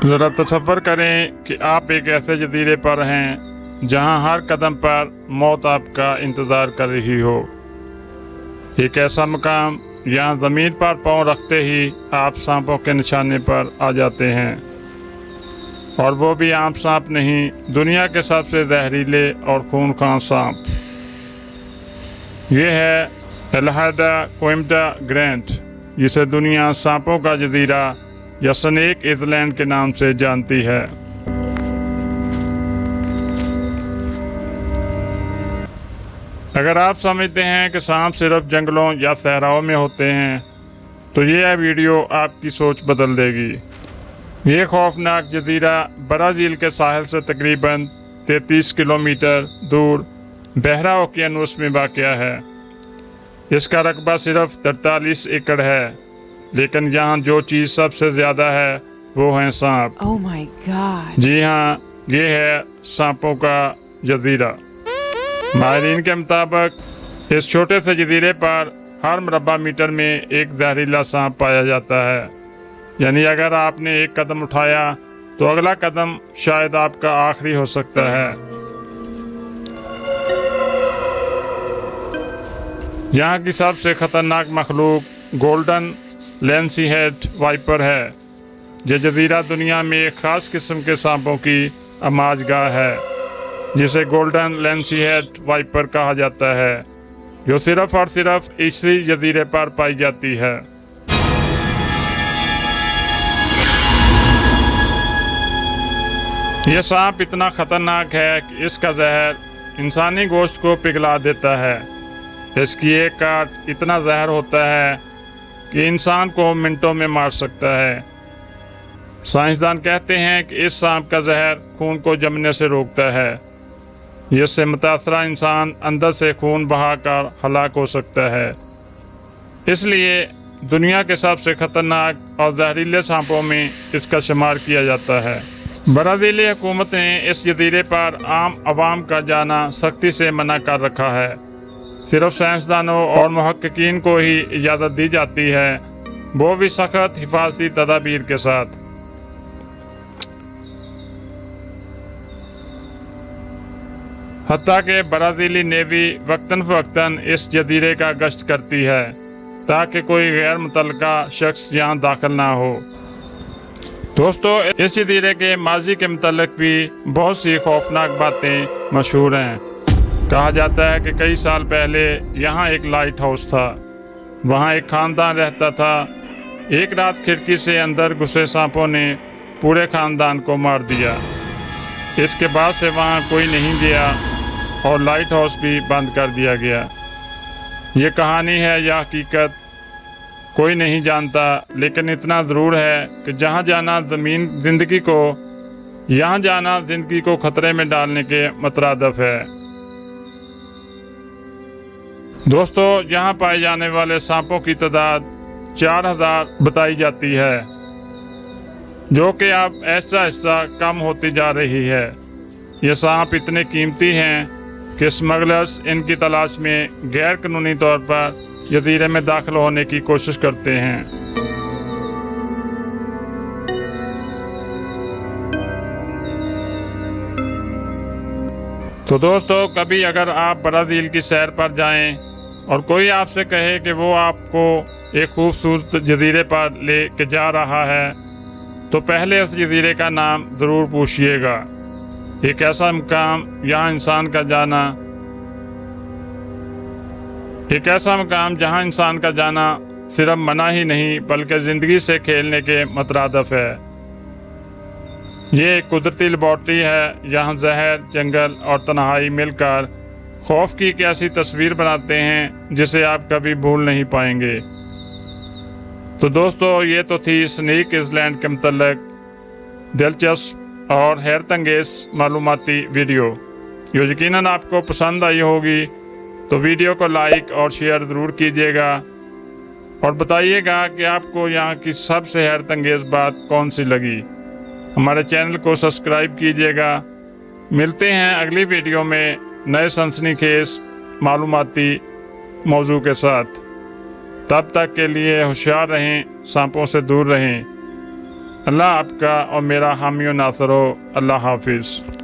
ज़रा तसव्वुर करें कि आप एक ऐसे जजीरे पर हैं जहां हर कदम पर मौत आपका इंतज़ार कर रही हो। एक ऐसा मकाम यहाँ ज़मीन पर पाँव रखते ही आप सांपों के निशाने पर आ जाते हैं, और वो भी आम सांप नहीं, दुनिया के सबसे जहरीले और खूनखार सांप। ये है अलहदा कोइम्टा ग्रेंट, जिसे दुनिया सांपों का जजीरा या स्नेक आइलैंड के नाम से जानती है। अगर आप समझते हैं कि सांप सिर्फ जंगलों या सहराओं में होते हैं, तो ये वीडियो आपकी सोच बदल देगी। ये खौफनाक जजीरा ब्राज़ील के साहिल से तकरीबन 33 किलोमीटर दूर बहरा ओकियानूस में वाक़या है। इसका रकबा सिर्फ 43 एकड़ है, लेकिन यहाँ जो चीज़ सबसे ज़्यादा है वो है सांप। Oh my God! जी हाँ, ये है सांपों का जजीरा। माहिरीन के मुताबिक इस छोटे से जजीरे पर हर मुरब्बा मीटर में एक जहरीला सांप पाया जाता है। यानी अगर आपने एक कदम उठाया तो अगला कदम शायद आपका आखिरी हो सकता है। यहाँ की सबसे खतरनाक मखलूक गोल्डन लैंसीहेड वाइपर है। यह जजीरा दुनिया में एक ख़ास किस्म के सांपों की आमाजगाह है, जिसे गोल्डन लैंसीहेड वाइपर कहा जाता है, जो सिर्फ और सिर्फ इसी जजीरे पर पाई जाती है। यह सांप इतना ख़तरनाक है कि इसका जहर इंसानी गोश्त को पिघला देता है। इसकी एक काट इतना जहर होता है कि इंसान को मिनटों में मार सकता है। साइंसदान कहते हैं कि इस सांप का जहर खून को जमने से रोकता है, जिससे मुतासरा इंसान अंदर से खून बहाकर हलाक हो सकता है। इसलिए दुनिया के सबसे खतरनाक और जहरीले सांपों में इसका शुमार किया जाता है। ब्राज़ीली हुकूमत ने इस जजीरे पर आम आवाम का जाना सख्ती से मना कर रखा है। सिर्फ साइंसदानों और मुहक्किकीन को ही इजाज़त दी जाती है, वो भी सख्त हिफाजती तदाबीर के साथ। हत्ता के ब्राज़ीली नेवी वक्तन फ़वक्तन इस जजीरे का गश्त करती है, ताकि कोई गैर मुतल्लका शख्स यहाँ दाखिल ना हो। दोस्तों, इस जजीरे के माजी के मुतल्लिक भी बहुत सी खौफनाक बातें मशहूर हैं। कहा जाता है कि कई साल पहले यहाँ एक लाइट हाउस था। वहाँ एक ख़ानदान रहता था। एक रात खिड़की से अंदर घुसे सांपों ने पूरे ख़ानदान को मार दिया। इसके बाद से वहाँ कोई नहीं गया और लाइट हाउस भी बंद कर दिया गया। ये कहानी है या हकीकत, कोई नहीं जानता, लेकिन इतना ज़रूर है कि यहाँ जाना ज़िंदगी को खतरे में डालने के मुतरादिफ है। दोस्तों, यहाँ पाए जाने वाले सांपों की तादाद 4000 बताई जाती है, जो कि अब ऐसा ऐसा कम होती जा रही है। ये सांप इतने कीमती हैं कि स्मगलर्स इनकी तलाश में गैर कानूनी तौर पर जजीरे में दाखिल होने की कोशिश करते हैं। तो दोस्तों, कभी अगर आप ब्राज़ील की सैर पर जाएं और कोई आपसे कहे कि वो आपको एक खूबसूरत जजीरे पर ले के जा रहा है, तो पहले उस जजीरे का नाम ज़रूर पूछिएगा। एक ऐसा मकाम जहाँ इंसान का जाना सिर्फ मना ही नहीं बल्कि ज़िंदगी से खेलने के मुतरादिफ है। ये एक कुदरती लेबॉर्ट्री है, यहाँ जहर, जंगल और तन्हाई मिलकर खौफ की एक ऐसी तस्वीर बनाते हैं जिसे आप कभी भूल नहीं पाएंगे। तो दोस्तों, ये तो थी स्नेक आइलैंड के मुतल्लिक दिलचस्प और हैरतअंगेज़ मालूमाती वीडियो, जो यकीनन आपको पसंद आई होगी। तो वीडियो को लाइक और शेयर ज़रूर कीजिएगा और बताइएगा कि आपको यहाँ की सबसे हैरतअंगेज़ बात कौन सी लगी। हमारे चैनल को सब्सक्राइब कीजिएगा। मिलते हैं अगली वीडियो में नए सनसनीखेज़ मालूमाती मौजू के साथ। तब तक के लिए होशियार रहें, सांपों से दूर रहें। अल्लाह आपका और मेरा हामी और नासर हो। अल्लाह हाफिज़।